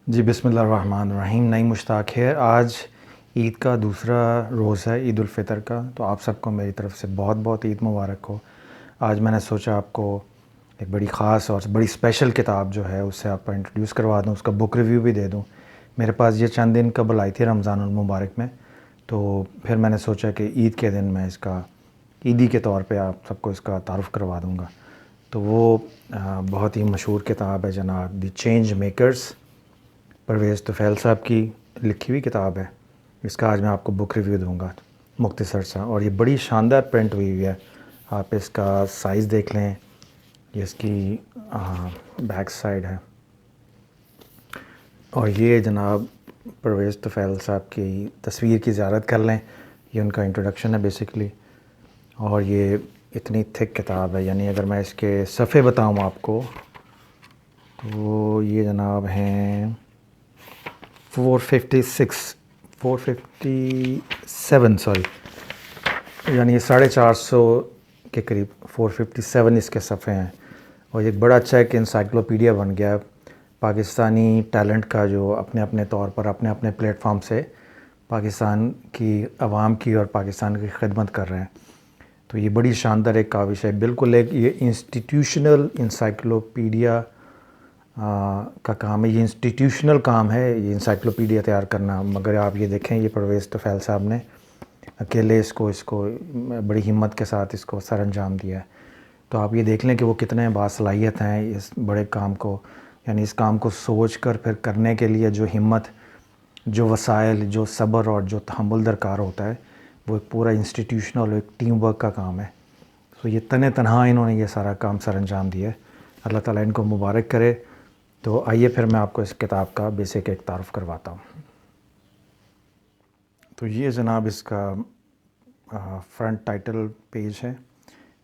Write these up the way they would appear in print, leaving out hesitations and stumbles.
جی بسم اللہ الرحمن الرحیم. نئی مشتاق ہے. آج عید کا دوسرا روز ہے، عید الفطر کا. تو آپ سب کو میری طرف سے بہت بہت عید مبارک ہو. آج میں نے سوچا آپ کو ایک بڑی خاص اور بڑی اسپیشل کتاب جو ہے اس سے آپ کو انٹروڈیوس کروا دوں، اس کا بک ریویو بھی دے دوں. میرے پاس یہ چند دن قبل آئی تھی رمضان المبارک میں، تو پھر میں نے سوچا کہ عید کے دن میں اس کا عیدی کے طور پہ آپ سب کو اس کا تعارف کروا دوں گا. تو وہ بہت ہی مشہور کتاب ہے جناب، دی چینج میکرز. پرویز طفیل صاحب کی لکھی ہوئی کتاب ہے. اس کا آج میں آپ کو بک ریویو دوں گا مختصر سا. اور یہ بڑی شاندار پرنٹ ہوئی ہوئی ہے. آپ اس کا سائز دیکھ لیں، یہ اس کی بیک سائڈ ہے. اور یہ جناب پرویز طفیل صاحب کی تصویر کی زیارت کر لیں. یہ ان کا انٹروڈکشن ہے بیسکلی. اور یہ اتنی تھک کتاب ہے، یعنی اگر میں اس کے صفحے بتاؤں آپ کو تو یہ جناب ہیں 457 سوری، یعنی 450 کے قریب 457 اس کے صفحے ہیں. اور ایک بڑا اچھا ایک انسائکلوپیڈیا بن گیا پاکستانی ٹیلنٹ کا، جو اپنے اپنے طور پر اپنے اپنے پلیٹ فارم سے پاکستان کی عوام کی اور پاکستان کی خدمت کر رہے ہیں. تو یہ بڑی شاندار ایک کاوش ہے، بالکل ایک یہ انسٹیٹیوشنل انسائکلوپیڈیا کا کام ہے. یہ انسٹیٹیوشنل کام ہے یہ انسائکلوپیڈیا تیار کرنا. مگر آپ یہ دیکھیں، یہ پرویز طفیل صاحب نے اکیلے اس کو بڑی ہمت کے ساتھ اس کو سر انجام دیا ہے. تو آپ یہ دیکھ لیں کہ وہ کتنے باصلاحیت ہیں اس بڑے کام کو، یعنی اس کام کو سوچ کر پھر کرنے کے لیے جو ہمت، جو وسائل، جو صبر اور جو تحمل درکار ہوتا ہے، وہ ایک پورا انسٹیٹیوشنل ایک ٹیم ورک کا کام ہے. تو یہ تنہا انہوں نے یہ سارا کام سر انجام دیا ہے. اللہ تعالیٰ ان کو مبارک کرے. تو آئیے پھر میں آپ کو اس کتاب کا بیسک ایک تعارف کرواتا ہوں. تو یہ جناب اس کا فرنٹ ٹائٹل پیج ہے،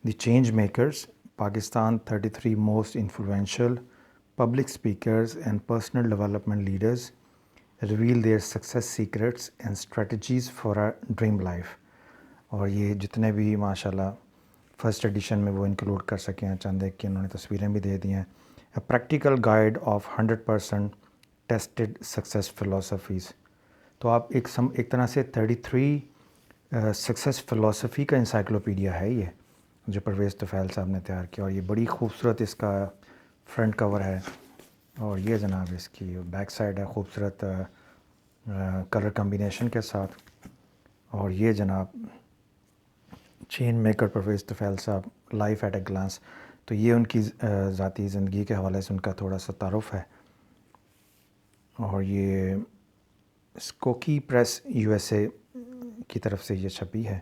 the change makers Pakistan 33 most influential public speakers and personal development leaders reveal their success secrets and strategies for a dream life. اور یہ جتنے بھی ماشاءاللہ فرسٹ ایڈیشن میں وہ انکلوڈ کر سکیں ہیں، چند ایک کی انہوں نے تصویریں بھی دے دی ہیں. A practical guide of 100% tested success philosophies. تو آپ ایک طرح سے 33 سکسیس فلاسفی کا انسائکلوپیڈیا ہے یہ، جو پرویز طفیل صاحب نے تیار کیا. اور یہ بڑی خوبصورت اس کا فرنٹ کور ہے. اور یہ جناب اس کی بیک سائڈ ہے خوبصورت کلر کمبینیشن کے ساتھ. اور یہ جناب چین میکر پرویز طفیل صاحب، لائف ایٹ اے گلانس. تو یہ ان کی ذاتی زندگی کے حوالے سے ان کا تھوڑا سا تعارف ہے. اور یہ Skokie press U S A کی طرف سے یہ چھپی ہے.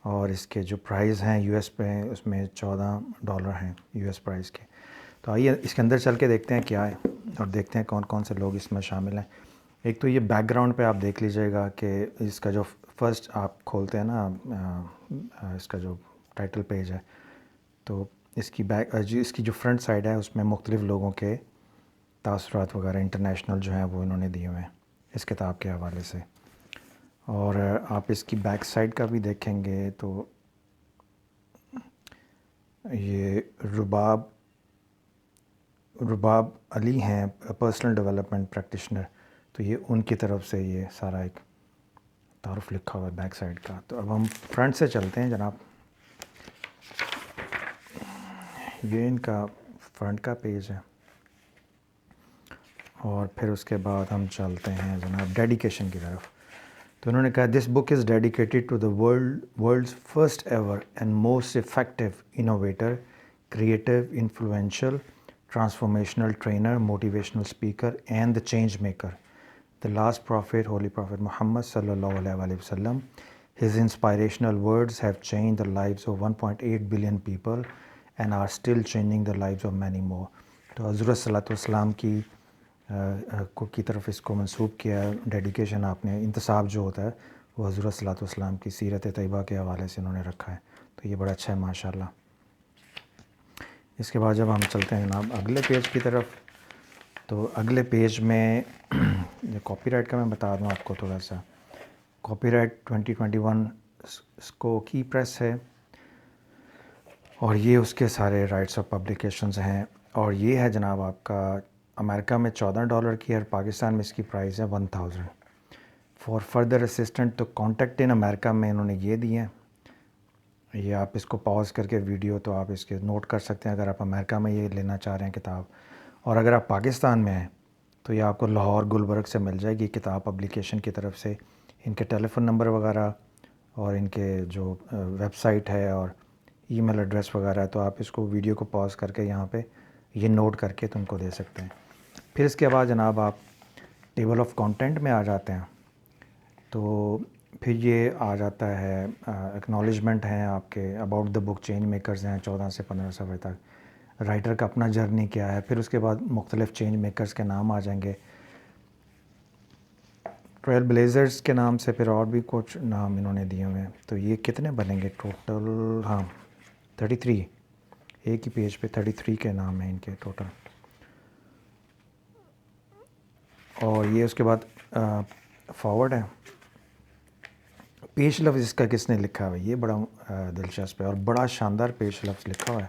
اور اس کے جو پرائز ہیں یو ایس پہ اس میں $14 ہیں یو ایس پرائز کے. تو آئیے اس کے اندر چل کے دیکھتے ہیں کیا ہے، اور دیکھتے ہیں کون کون سے لوگ اس میں شامل ہیں. ایک تو یہ بیک گراؤنڈ پہ آپ دیکھ لیجئے گا کہ اس کا جو فرسٹ آپ کھولتے ہیں نا، اس کا جو ٹائٹل پیج ہے، تو اس کی جو فرنٹ سائڈ ہے اس میں مختلف لوگوں کے تاثرات وغیرہ انٹرنیشنل جو ہیں وہ انہوں نے دیے ہوئے ہیں اس کتاب کے حوالے سے. اور آپ اس کی بیک سائڈ کا بھی دیکھیں گے تو یہ رباب علی ہیں، پرسنل ڈیولپمنٹ پریکٹیشنر. تو یہ ان کی طرف سے یہ سارا ایک تعارف لکھا ہوا ہے بیک سائڈ کا. تو اب ہم فرنٹ سے چلتے ہیں جناب. یہ ان کا فرنٹ کا پیج ہے. اور پھر اس کے بعد ہم چلتے ہیں جناب ڈیڈیکیشن کی طرف. تو انہوں نے کہا this book is dedicated to the world's first ever and most effective innovator, creative, influential, transformational trainer, motivational speaker and the change maker, the last prophet, holy prophet Muhammad sallallahu alaihi wasallam. His inspirational words have changed the lives of 1.8 billion people and are still changing the lives of many more. تو حضرت صلی اللہ علیہ وسلم کی طرف اس کو منسوب کیا ہے. ڈیڈیکیشن آپ نے انتساب جو ہوتا ہے وہ حضرت صلی اللہ علیہ وسلم کی سیرت طیبہ کے حوالے سے انہوں نے رکھا ہے. تو یہ بڑا اچھا ہے ماشاءاللہ. اس کے بعد جب ہم چلتے ہیں جناب اگلے پیج کی طرف، تو اگلے پیج میں یہ کاپی رائٹ کا میں بتا دوں آپ کو تھوڑا سا. کاپی رائٹ 2021 اسکوکی پریس ہے، اور یہ اس کے سارے رائٹس آف پبلیکیشنز ہیں. اور یہ ہے جناب آپ کا امریکہ میں $14 کی ہے اور پاکستان میں اس کی پرائس ہے 1000. فار فردر اسسٹنٹ تو کانٹیکٹ ان امریکہ میں انہوں نے یہ دی ہیں. یہ آپ اس کو پاز کر کے ویڈیو تو آپ اس کے نوٹ کر سکتے ہیں اگر آپ امریکہ میں یہ لینا چاہ رہے ہیں کتاب. اور اگر آپ پاکستان میں ہیں تو یہ آپ کو لاہور گلبرگ سے مل جائے گی کتاب پبلیکیشن کی طرف سے. ان کے ٹیلی فون نمبر وغیرہ اور ان کے جو ویب سائٹ ہے اور ای میل ایڈریس وغیرہ ہے تو آپ اس کو ویڈیو کو پاز کر کے یہاں پہ یہ نوٹ کر کے تم کو دے سکتے ہیں. پھر اس کے بعد جناب آپ ٹیبل آف کانٹینٹ میں آ جاتے ہیں تو پھر یہ آ جاتا ہے ایکنالجمنٹ ہیں آپ کے about the book change makers ہیں 14 سے 15 صفحے تک. رائٹر کا اپنا جرنی کیا ہے. پھر اس کے بعد مختلف چینج میکرز کے نام آ جائیں گے. ٹریل بلیزرز کے نام سے پھر اور بھی کچھ نام انہوں نے دیے ہوئے ہیں. تو یہ کتنے بنیں گے ٹوٹل؟ ہاں 33. ایک ہی پیج پہ 33 کے نام ہیں ان کے ٹوٹل. اور یہ اس کے بعد فارورڈ ہے. پیش لفظ اس کا کس نے لکھا ہوا ہے؟ یہ بڑا دلچسپ ہے اور بڑا شاندار پیش لفظ لکھا ہوا ہے.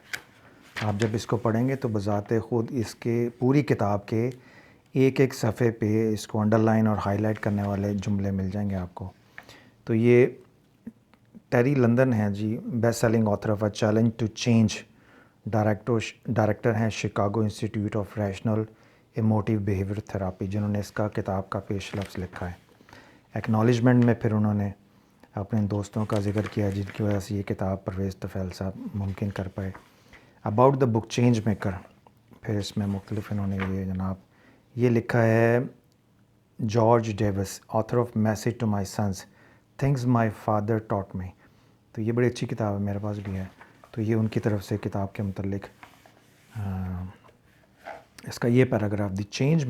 آپ جب اس کو پڑھیں گے تو بذات خود اس کے پوری کتاب کے ایک ایک صفحے پہ اس کو انڈر لائن اور ہائی لائٹ کرنے والے جملے مل جائیں گے آپ کو. تو یہ ٹیری لندن ہیں ji, best selling author of a challenge to change. Director ہیں Chicago institute of rational emotive behaviour therapy, جنہوں نے اس کا کتاب کا پیش لفظ لکھا ہے. ایکنالجمنٹ میں پھر انہوں نے اپنے دوستوں کا ذکر کیا جن کی وجہ سے یہ کتاب پرویز طفیل صاحب ممکن کر پائے. About the book change maker, پھر اس میں مختلف انہوں نے یہ جناب یہ لکھا ہے George Davis author of message to my sons things my father taught me. تو یہ بڑی اچھی کتاب ہے، میرے پاس بھی ہے. تو یہ ان کی طرف سے کتاب کے متعلق اس کا یہ paragraph: the change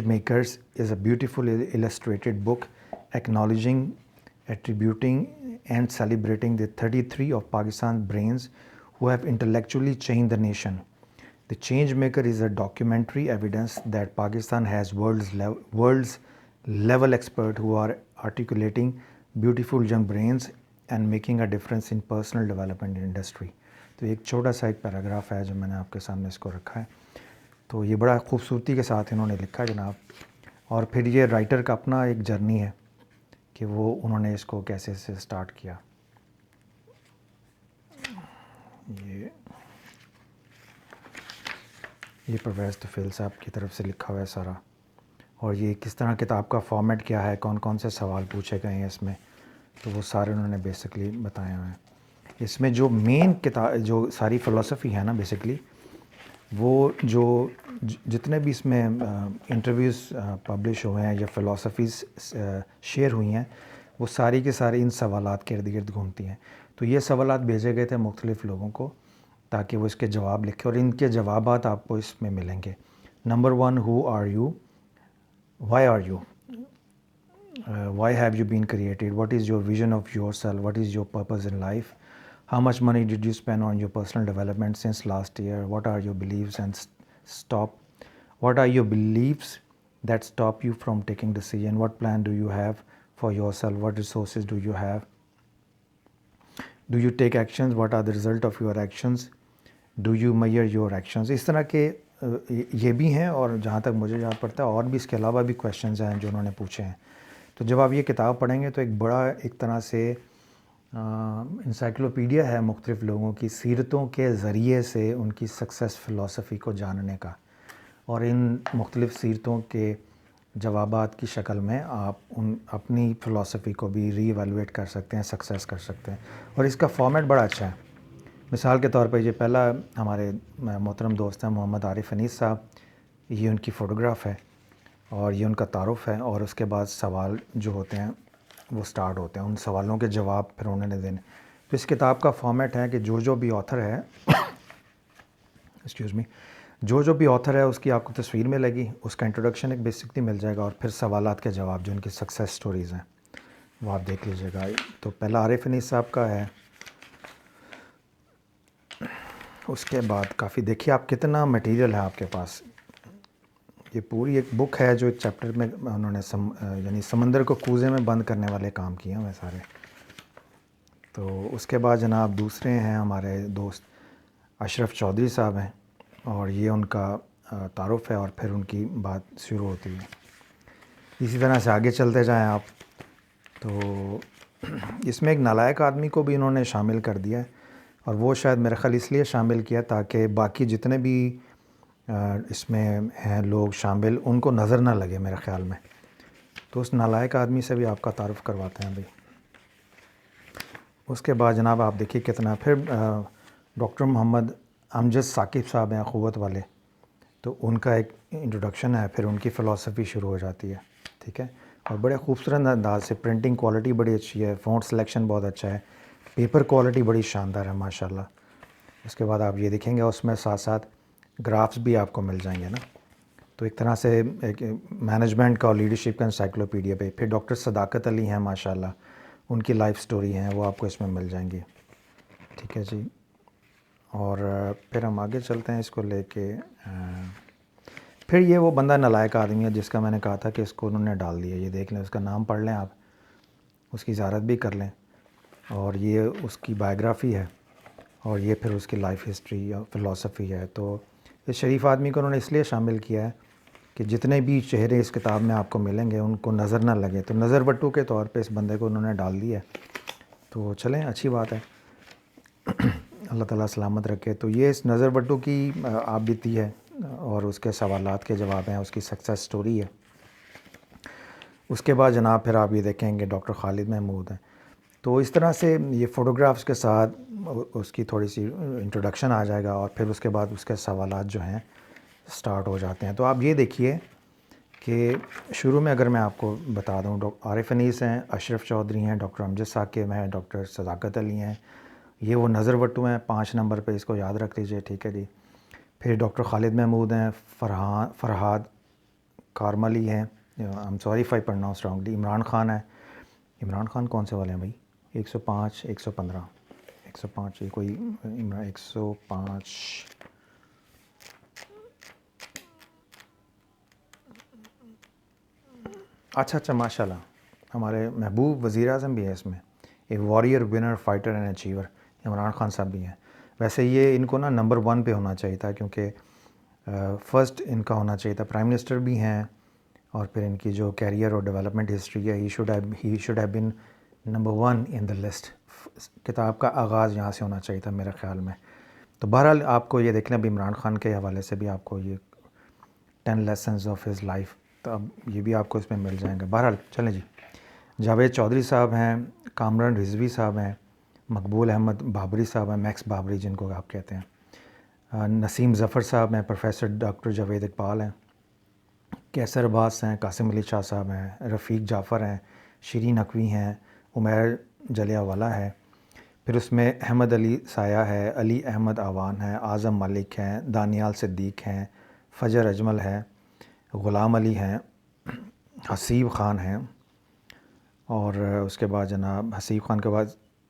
makers is a beautiful illustrated book acknowledging, attributing and celebrating the 33 of Pakistan's brains who have intellectually changed the nation. The Changemaker is a documentary evidence that Pakistan has world's level experts who are articulating beautiful young brains and making a difference in personal development industry. تو ایک چھوٹا سا ایک paragraph ہے جو میں نے آپ کے سامنے اس کو رکھا ہے. تو یہ بڑا خوبصورتی کے ساتھ انہوں نے لکھا ہے جناب. اور پھر یہ رائٹر کا اپنا ایک جرنی ہے کہ وہ انہوں نے اس کو کیسے سے سٹارٹ کیا. یہ پرویز طفیل صاحب کی طرف سے لکھا ہوا ہے سارا. اور یہ کس طرح کتاب کا فارمیٹ کیا ہے، کون کون سے سوال پوچھے گئے ہیں اس میں، تو وہ سارے انہوں نے بیسکلی بتائے ہوئے ہیں. اس میں جو مین کتاب جو ساری فلسفی ہے نا بیسکلی وہ جو جتنے بھی اس میں انٹرویوز پبلش ہوئے ہیں یا فلسفیز شیئر ہوئی ہیں وہ ساری کے سارے ان سوالات کے ارد گرد گھومتی ہیں. تو یہ سوالات بھیجے گئے تھے مختلف لوگوں کو تاکہ وہ اس کے جواب لکھیں اور ان کے جوابات آپ کو اس میں ملیں گے. Number 1، who are you, why are you, why have you been created, what is your vision of yourself, what is your purpose in life, how much money did you spend on your personal development since last year, what are your beliefs what are your beliefs that stop you from taking decision, what plan do you have for yourself, what resources do you have, do you take actions, what are the result of your actions, do you measure your actions. اس طرح کے یہ بھی ہیں اور جہاں تک مجھے یاد پڑتا ہے اور بھی اس کے علاوہ بھی کویشچنز ہیں جو انہوں نے پوچھے ہیں. تو جب آپ یہ کتاب پڑھیں گے تو ایک بڑا ایک طرح سے انسائکلوپیڈیا ہے مختلف لوگوں کی سیرتوں کے ذریعے سے ان کی سکسیس فلسفی کو جاننے کا، اور ان مختلف سیرتوں کے جوابات کی شکل میں آپ ان اپنی فلسفی کو بھی ری ایویلویٹ کر سکتے ہیں، سکسیس کر سکتے ہیں. اور اس کا فارمیٹ بڑا اچھا ہے. مثال کے طور پہ یہ پہلا ہمارے محترم دوست ہیں محمد عارف انیس صاحب، یہ ان کی فوٹوگراف ہے اور یہ ان کا تعارف ہے، اور اس کے بعد سوال جو ہوتے ہیں وہ سٹارٹ ہوتے ہیں، ان سوالوں کے جواب پھر انہوں نے دینے. تو اس کتاب کا فارمیٹ ہے کہ جو بھی آتھر ہے جو بھی آتھر ہے اس کی آپ کو تصویر ملے گی، اس کا انٹروڈکشن ایک بیسکلی مل جائے گا، اور پھر سوالات کے جواب جو ان کی سکسیس سٹوریز ہیں وہ آپ دیکھ لیجیے گا. تو پہلا عارف انیس صاحب کا ہے. اس کے بعد کافی دیکھیے آپ کتنا مٹیریل ہے آپ کے پاس. یہ پوری ایک بک ہے جو ایک چیپٹر میں انہوں نے یعنی سمندر کو کوزے میں بند کرنے والے کام کیے ہیں وہ سارے. تو اس کے بعد جناب دوسرے ہیں ہمارے دوست اشرف چودھری صاحب ہیں، اور یہ ان کا تعارف ہے اور پھر ان کی بات شروع ہوتی ہے. اسی طرح سے آگے چلتے جائیں آپ تو اس میں ایک نالائق آدمی کو بھی انہوں نے شامل کر دیا ہے, اور وہ شاید میرا خیال اس لیے شامل کیا تاکہ باقی جتنے بھی اس میں ہیں لوگ شامل ان کو نظر نہ لگے میرے خیال میں. تو اس نالائق آدمی سے بھی آپ کا تعارف کرواتے ہیں بھائی. اس کے بعد جناب آپ دیکھیے کتنا پھر ڈاکٹر محمد امجد ثاقب صاحب ہیں قوت والے, تو ان کا ایک انٹروڈکشن ہے, پھر ان کی فلسفی شروع ہو جاتی ہے. ٹھیک ہے, اور بڑے خوبصورت انداز سے, پرنٹنگ کوالٹی بڑی اچھی ہے, فونٹ سلیکشن بہت اچھا ہے, پیپر کوالٹی بڑی شاندار ہے ماشاءاللہ. اس کے بعد آپ یہ دیکھیں گے اس میں ساتھ ساتھ گرافس بھی آپ کو مل جائیں گے نا. تو ایک طرح سے ایک مینجمنٹ کا اور لیڈرشپ کا انسائکلوپیڈیا پہ. پھر ڈاکٹر صداقت علی ہیں ماشاءاللہ, ان کی لائف سٹوری ہیں وہ آپ کو اس میں مل جائیں گی. ٹھیک ہے جی, اور پھر ہم آگے چلتے ہیں اس کو لے کے. پھر یہ وہ بندہ نالائق آدمی ہے جس کا میں نے کہا تھا کہ اس کو انہوں نے ڈال دیا. یہ دیکھ لیں, اس کا نام پڑھ لیں آپ, اس کی زیارت بھی کر لیں, اور یہ اس کی بایوگرافی ہے, اور یہ پھر اس کی لائف ہسٹری یا فلسفی ہے. تو اس شریف آدمی کو انہوں نے اس لیے شامل کیا ہے کہ جتنے بھی چہرے اس کتاب میں آپ کو ملیں گے ان کو نظر نہ لگے. تو نظر بٹو کے طور پہ اس بندے کو انہوں نے ڈال دیا ہے. تو چلیں اچھی بات ہے, اللہ تعالیٰ سلامت رکھے. تو یہ اس نظر بٹو کی آپ بیتی ہے اور اس کے سوالات کے جواب ہیں, اس کی سکسیس سٹوری ہے. اس کے بعد جناب پھر آپ یہ دیکھیں گے ڈاکٹر خالد محمود ہیں. تو اس طرح سے یہ فوٹوگرافس کے ساتھ اس کی تھوڑی سی انٹروڈکشن آ جائے گا, اور پھر اس کے بعد اس کے سوالات جو ہیں سٹارٹ ہو جاتے ہیں. تو آپ یہ دیکھیے کہ شروع میں اگر میں آپ کو بتا دوں, عارف انیس ہیں, اشرف چودھری ہیں, ڈاکٹر امجد ثاقب ہیں, ڈاکٹر صداقت علی ہیں, یہ وہ نظر وٹو ہیں 5 نمبر پہ, اس کو یاد رکھ لیجئے. ٹھیک ہے جی. پھر ڈاکٹر خالد محمود ہیں, فرحاد کارملی ہیں, I'm sorry if I pronounce wrongly. Imran Khan ہے. عمران خان کون سے والے ہیں بھائی؟ 105 115 105 یہ کوئی 105. اچھا ماشاء اللہ, ہمارے محبوب وزیر اعظم بھی ہے اس میں, ایک warrior, winner, fighter and achiever. Imran Khan صاحب بھی ہیں. ویسے یہ ان کو نا نمبر 1 پہ ہونا چاہیے تھا, کیونکہ فرسٹ ان کا ہونا چاہیے تھا. پرائم منسٹر بھی ہیں, اور پھر ان کی جو کیریئر اور ڈیولپمنٹ ہسٹری ہے, he should have been number 1 in the list. کتاب کا آغاز یہاں سے ہونا چاہیے تھا میرے خیال میں. تو بہرحال آپ کو یہ دیکھنا بھی عمران خان کے حوالے سے بھی آپ کو یہ 10 لیسنز آف ہز لائف, تو اب یہ بھی آپ کو اس میں مل جائیں گے. بہرحال چلیں جی. جاوید چودھری صاحب ہیں, کامران رضوی صاحب ہیں, مقبول احمد بابری صاحب ہیں, میکس بابری جن کو آپ کہتے ہیں, نسیم ظفر صاحب ہیں, پروفیسر ڈاکٹر جاوید اقبال ہیں, کیسر عباس ہیں, قاسم علی شاہ صاحب ہیں, رفیق جعفر ہیں, شیرین نقوی ہیں, عمیر جلیاوالہ ہے. پھر اس میں احمد علی سایہ ہے, علی احمد آوان ہے, اعظم ملک ہیں, دانیال صدیق ہیں, فجر اجمل ہے, غلام علی ہیں, حسیب خان ہیں, اور اس کے بعد جناب حسیب خان کے بعد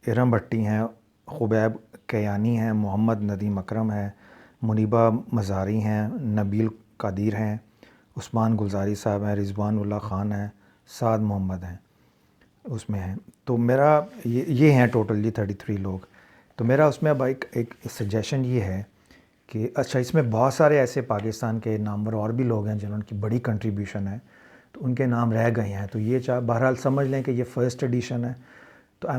ارم بھٹی ہیں, خبیب کیانی ہیں, محمد ندیم اکرم ہے, منیبہ مزاری ہیں, نبیل قادیر ہیں, عثمان گلزاری صاحب ہیں, رضوان اللہ خان ہیں, سعد محمد ہیں اس میں ہیں. تو میرا یہ ہیں ٹوٹل جی 33 لوگ. تو میرا اس میں اب ایک سجیشن یہ ہے کہ اچھا اس میں بہت سارے ایسے پاکستان کے نامور اور بھی لوگ ہیں جنہوں کی بڑی کنٹریبیوشن ہے, تو ان کے نام رہ گئے ہیں. تو یہ بہرحال سمجھ لیں کہ یہ فرسٹ ایڈیشن ہے. تو آئی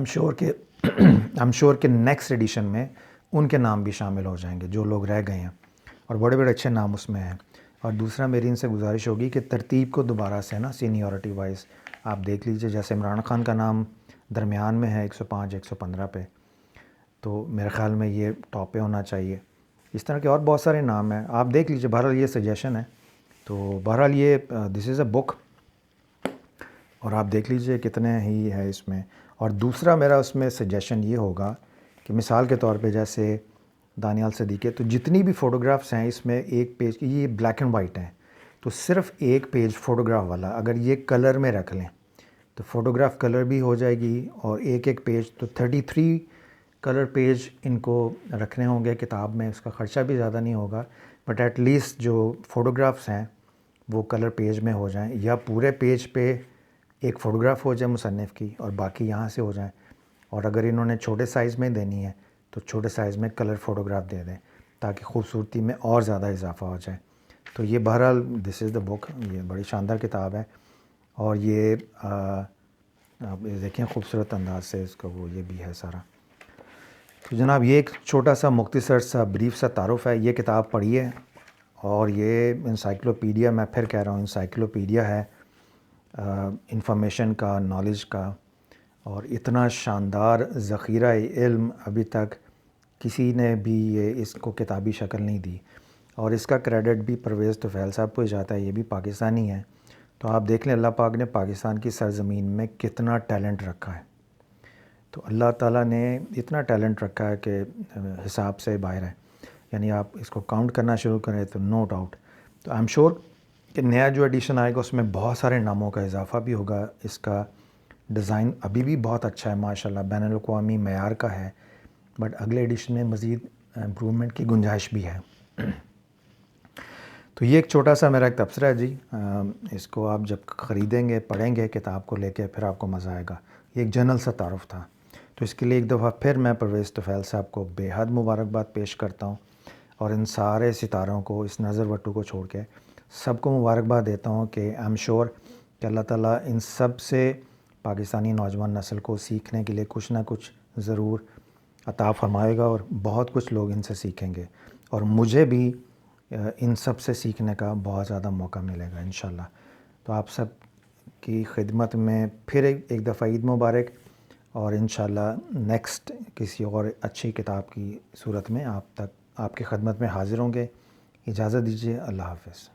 ایم شور کہ نیکسٹ ایڈیشن میں ان کے نام بھی شامل ہو جائیں گے جو لوگ رہ گئے ہیں, اور بڑے بڑے اچھے نام اس میں ہیں. اور دوسرا میری ان سے گزارش ہوگی کہ ترتیب کو دوبارہ سے نا سینیورٹی وائز آپ دیکھ لیجئے. جیسے عمران خان کا نام درمیان میں ہے 105 115 پہ, تو میرے خیال میں یہ ٹاپ پہ ہونا چاہیے. اس طرح کے اور بہت سارے نام ہیں, آپ دیکھ لیجئے. بہرحال یہ سجیشن ہے. تو بہرحال یہ دس از اے بک, اور آپ دیکھ لیجئے کتنے ہی ہے اس میں. اور دوسرا میرا اس میں سجیشن یہ ہوگا کہ مثال کے طور پہ جیسے دانیال صدیقی, تو جتنی بھی فوٹوگرافس ہیں اس میں ایک پیج کی, یہ بلیک اینڈ وائٹ ہیں, تو صرف ایک پیج فوٹوگراف والا اگر یہ کلر میں رکھ لیں تو فوٹوگراف کلر بھی ہو جائے گی, اور ایک پیج تو 33 کلر پیج ان کو رکھنے ہوں گے کتاب میں. اس کا خرچہ بھی زیادہ نہیں ہوگا, بٹ ایٹ لیسٹ جو فوٹوگرافس ہیں وہ کلر پیج میں ہو جائیں, یا پورے پیج پہ ایک فوٹوگراف ہو جائے مصنف کی اور باقی یہاں سے ہو جائیں. اور اگر انہوں نے چھوٹے سائز میں دینی ہے تو چھوٹے سائز میں کلر فوٹوگراف دے دیں تاکہ خوبصورتی میں اور زیادہ اضافہ ہو جائے. تو یہ بہرحال دس از دا بک، یہ بڑی شاندار کتاب ہے، اور یہ آپ دیکھیں خوبصورت انداز سے اس کا وہ یہ بھی ہے سارا. تو جناب یہ ایک چھوٹا سا مختصر سا بریف سا تعارف ہے. یہ کتاب پڑھیے، اور یہ انسائکلوپیڈیا، میں پھر کہہ رہا ہوں انسائکلوپیڈیا ہے انفارمیشن کا، نالج کا، اور اتنا شاندار ذخیرہ علم ابھی تک کسی نے بھی یہ اس کو کتابی شکل نہیں دی. اور اس کا کریڈٹ بھی پرویز طفیل صاحب کو ہی جاتا ہے، یہ بھی پاکستانی ہیں. تو آپ دیکھ لیں اللہ پاک نے پاکستان کی سرزمین میں کتنا ٹیلنٹ رکھا ہے. تو اللہ تعالیٰ نے اتنا ٹیلنٹ رکھا ہے کہ حساب سے باہر ہے. یعنی آپ اس کو کاؤنٹ کرنا شروع کریں تو نو ڈاؤٹ. تو آئی ایم شیور کہ نیا جو ایڈیشن آئے گا اس میں بہت سارے ناموں کا اضافہ بھی ہوگا. اس کا ڈیزائن ابھی بھی بہت اچھا ہے ماشاءاللہ، بین الاقوامی معیار کا ہے، بٹ اگلے ایڈیشن میں مزید امپرومنٹ کی گنجائش بھی ہے. تو یہ ایک چھوٹا سا میرا ایک تبصرہ ہے جی. اس کو آپ جب خریدیں گے، پڑھیں گے کتاب کو لے کے، پھر آپ کو مزہ آئے گا. یہ ایک جنرل سا تعارف تھا. تو اس کے لیے ایک دفعہ پھر میں پرویز طفیل صاحب کو بے حد مبارکباد پیش کرتا ہوں، اور ان سارے ستاروں کو، اس نظر وٹو کو چھوڑ کے سب کو مبارکباد دیتا ہوں کہ آئی ایم شیور کہ اللہ تعالیٰ ان سب سے پاکستانی نوجوان نسل کو سیکھنے کے لیے کچھ نہ کچھ ضرور عطا فرمائے گا، اور بہت کچھ لوگ ان سے سیکھیں گے، اور مجھے بھی ان سب سے سیکھنے کا بہت زیادہ موقع ملے گا انشاءاللہ. تو آپ سب کی خدمت میں پھر ایک دفعہ عید مبارک، اور انشاءاللہ نیکسٹ کسی اور اچھی کتاب کی صورت میں آپ کی خدمت میں حاضر ہوں گے. اجازت دیجیے، اللہ حافظ.